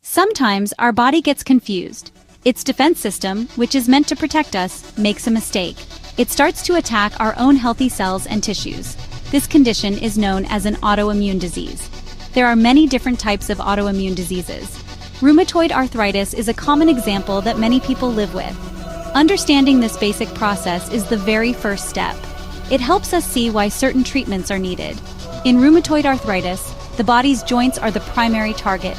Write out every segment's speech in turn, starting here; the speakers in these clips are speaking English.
Sometimes our body gets confused. Its defense system, which is meant to protect us, makes a mistake. It starts to attack our own healthy cells and tissues. This condition is known as an autoimmune disease. There are many different types of autoimmune diseases. Rheumatoid arthritis is a common example that many people live with. Understanding this basic process is the very first step. It helps us see why certain treatments are needed. In rheumatoid arthritis, the body's joints are the primary target.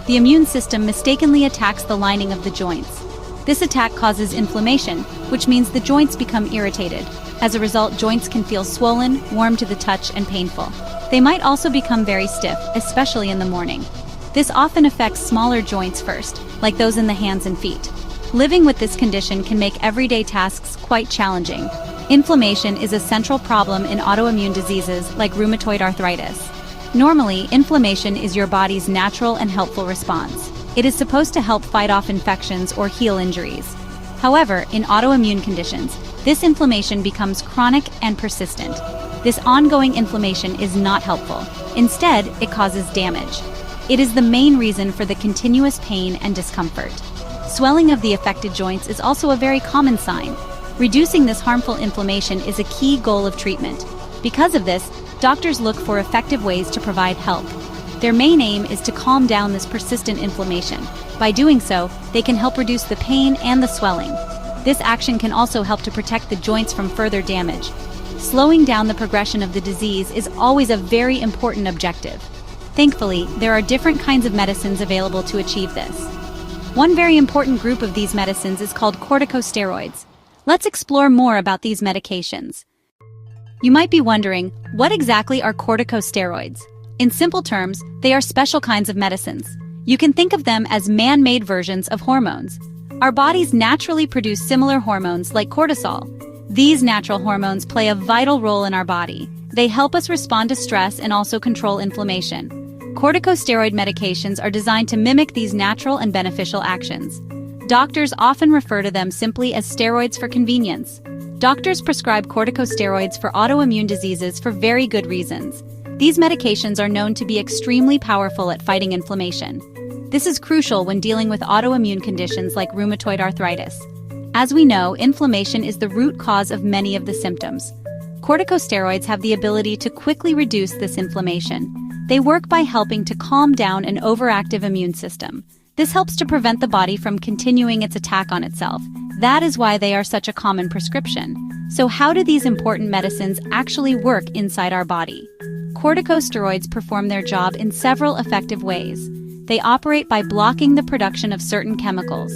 The immune system mistakenly attacks the lining of the joints. This attack causes inflammation, which means the joints become irritated. As a result, joints can feel swollen, warm to the touch, and painful. They might also become very stiff, especially in the morning. This often affects smaller joints first, like those in the hands and feet. Living with this condition can make everyday tasks quite challenging. Inflammation is a central problem in autoimmune diseases like rheumatoid arthritis. Normally, inflammation is your body's natural and helpful response. It is supposed to help fight off infections or heal injuries. However, in autoimmune conditions, this inflammation becomes chronic and persistent. This ongoing inflammation is not helpful. Instead, it causes damage. It is the main reason for the continuous pain and discomfort. Swelling of the affected joints is also a very common sign. Reducing this harmful inflammation is a key goal of treatment. Because of this, doctors look for effective ways to provide help. Their main aim is to calm down this persistent inflammation. By doing so, they can help reduce the pain and the swelling. This action can also help to protect the joints from further damage. Slowing down the progression of the disease is always a very important objective. Thankfully, there are different kinds of medicines available to achieve this. One very important group of these medicines is called corticosteroids. Let's explore more about these medications. You might be wondering, what exactly are corticosteroids? In simple terms, they are special kinds of medicines. You can think of them as man-made versions of hormones. Our bodies naturally produce similar hormones like cortisol. These natural hormones play a vital role in our body. They help us respond to stress and also control inflammation. Corticosteroid medications are designed to mimic these natural and beneficial actions. Doctors often refer to them simply as steroids for convenience. Doctors prescribe corticosteroids for autoimmune diseases for very good reasons. These medications are known to be extremely powerful at fighting inflammation. This is crucial when dealing with autoimmune conditions like rheumatoid arthritis. As we know, inflammation is the root cause of many of the symptoms. Corticosteroids have the ability to quickly reduce this inflammation. They work by helping to calm down an overactive immune system. This helps to prevent the body from continuing its attack on itself. That is why they are such a common prescription. So how do these important medicines actually work inside our body? Corticosteroids perform their job in several effective ways. They operate by blocking the production of certain chemicals.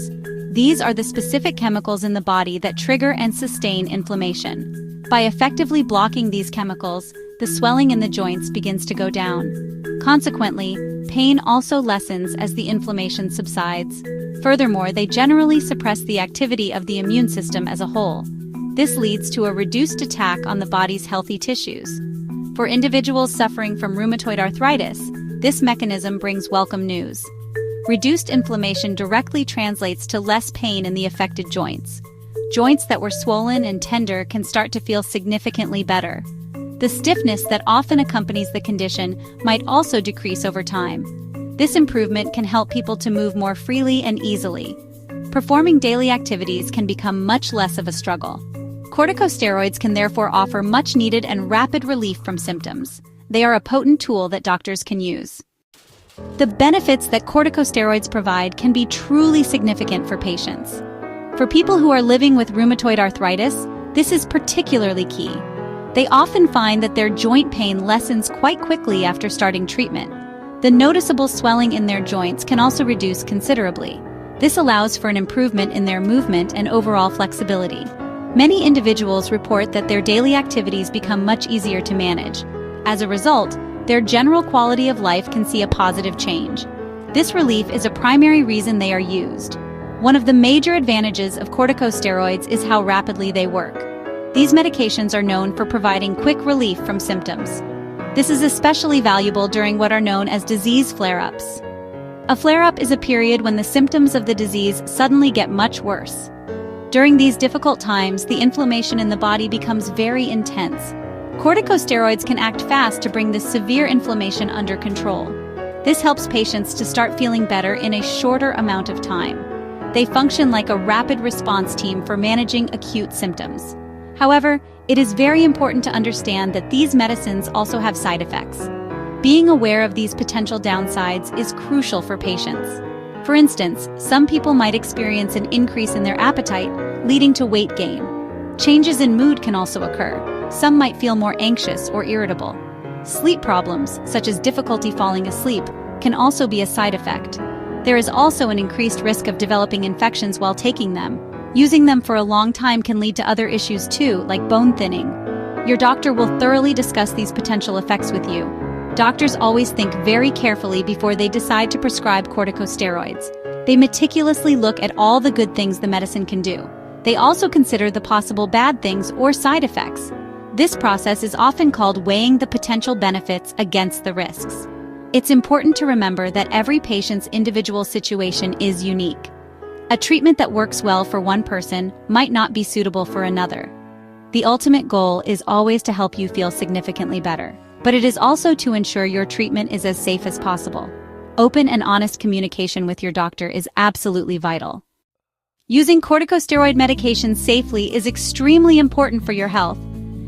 These are the specific chemicals in the body that trigger and sustain inflammation. By effectively blocking these chemicals, the swelling in the joints begins to go down. Consequently, pain also lessens as the inflammation subsides. Furthermore, they generally suppress the activity of the immune system as a whole. This leads to a reduced attack on the body's healthy tissues. For individuals suffering from rheumatoid arthritis, this mechanism brings welcome news. Reduced inflammation directly translates to less pain in the affected joints. Joints that were swollen and tender can start to feel significantly better. The stiffness that often accompanies the condition might also decrease over time. This improvement can help people to move more freely and easily. Performing daily activities can become much less of a struggle. Corticosteroids can therefore offer much-needed and rapid relief from symptoms. They are a potent tool that doctors can use. The benefits that corticosteroids provide can be truly significant for patients. For people who are living with rheumatoid arthritis, this is particularly key. They often find that their joint pain lessens quite quickly after starting treatment. The noticeable swelling in their joints can also reduce considerably. This allows for an improvement in their movement and overall flexibility. Many individuals report that their daily activities become much easier to manage. As a result, their general quality of life can see a positive change. This relief is a primary reason they are used. One of the major advantages of corticosteroids is how rapidly they work. These medications are known for providing quick relief from symptoms. This is especially valuable during what are known as disease flare-ups. A flare-up is a period when the symptoms of the disease suddenly get much worse. During these difficult times, the inflammation in the body becomes very intense. Corticosteroids can act fast to bring this severe inflammation under control. This helps patients to start feeling better in a shorter amount of time. They function like a rapid response team for managing acute symptoms. However, it is very important to understand that these medicines also have side effects. Being aware of these potential downsides is crucial for patients. For instance, some people might experience an increase in their appetite, leading to weight gain. Changes in mood can also occur. Some might feel more anxious or irritable. Sleep problems, such as difficulty falling asleep, can also be a side effect. There is also an increased risk of developing infections while taking them. Using them for a long time can lead to other issues too, like bone thinning. Your doctor will thoroughly discuss these potential effects with you. Doctors always think very carefully before they decide to prescribe corticosteroids. They meticulously look at all the good things the medicine can do. They also consider the possible bad things or side effects. This process is often called weighing the potential benefits against the risks. It's important to remember that every patient's individual situation is unique. A treatment that works well for one person might not be suitable for another. The ultimate goal is always to help you feel significantly better, but it is also to ensure your treatment is as safe as possible. Open and honest communication with your doctor is absolutely vital. Using corticosteroid medications safely is extremely important for your health.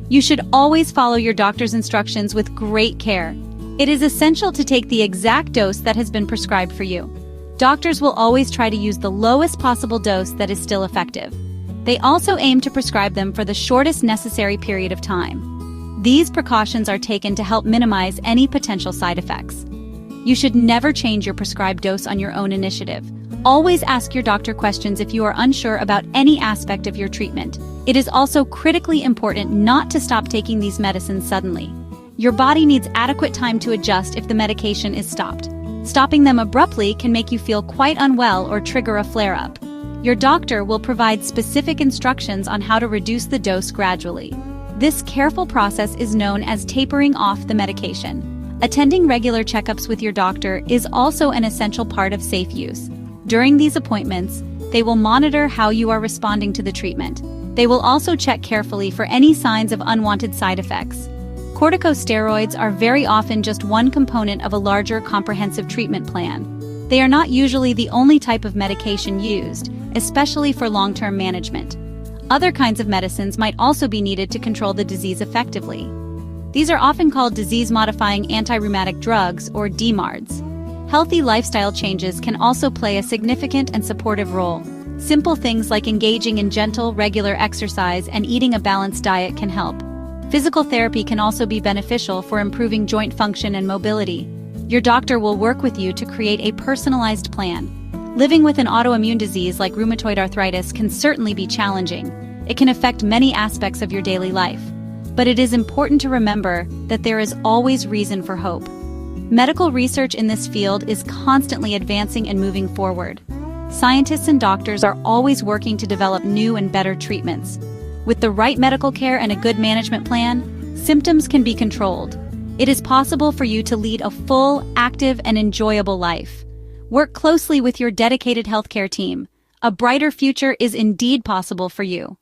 You should always follow your doctor's instructions with great care. It is essential to take the exact dose that has been prescribed for you. Doctors will always try to use the lowest possible dose that is still effective. They also aim to prescribe them for the shortest necessary period of time. These precautions are taken to help minimize any potential side effects. You should never change your prescribed dose on your own initiative. Always ask your doctor questions if you are unsure about any aspect of your treatment. It is also critically important not to stop taking these medicines suddenly. Your body needs adequate time to adjust if the medication is stopped. Stopping them abruptly can make you feel quite unwell or trigger a flare-up. Your doctor will provide specific instructions on how to reduce the dose gradually. This careful process is known as tapering off the medication. Attending regular checkups with your doctor is also an essential part of safe use. During these appointments, they will monitor how you are responding to the treatment. They will also check carefully for any signs of unwanted side effects. Corticosteroids are very often just one component of a larger comprehensive treatment plan. They are not usually the only type of medication used, especially for long-term management. Other kinds of medicines might also be needed to control the disease effectively. These are often called disease-modifying anti-rheumatic drugs, or DMARDs. Healthy lifestyle changes can also play a significant and supportive role. Simple things like engaging in gentle, regular exercise and eating a balanced diet can help. Physical therapy can also be beneficial for improving joint function and mobility. Your doctor will work with you to create a personalized plan. Living with an autoimmune disease like rheumatoid arthritis can certainly be challenging. It can affect many aspects of your daily life. But it is important to remember that there is always reason for hope. Medical research in this field is constantly advancing and moving forward. Scientists and doctors are always working to develop new and better treatments. With the right medical care and a good management plan, symptoms can be controlled. It is possible for you to lead a full, active, and enjoyable life. Work closely with your dedicated healthcare team. A brighter future is indeed possible for you.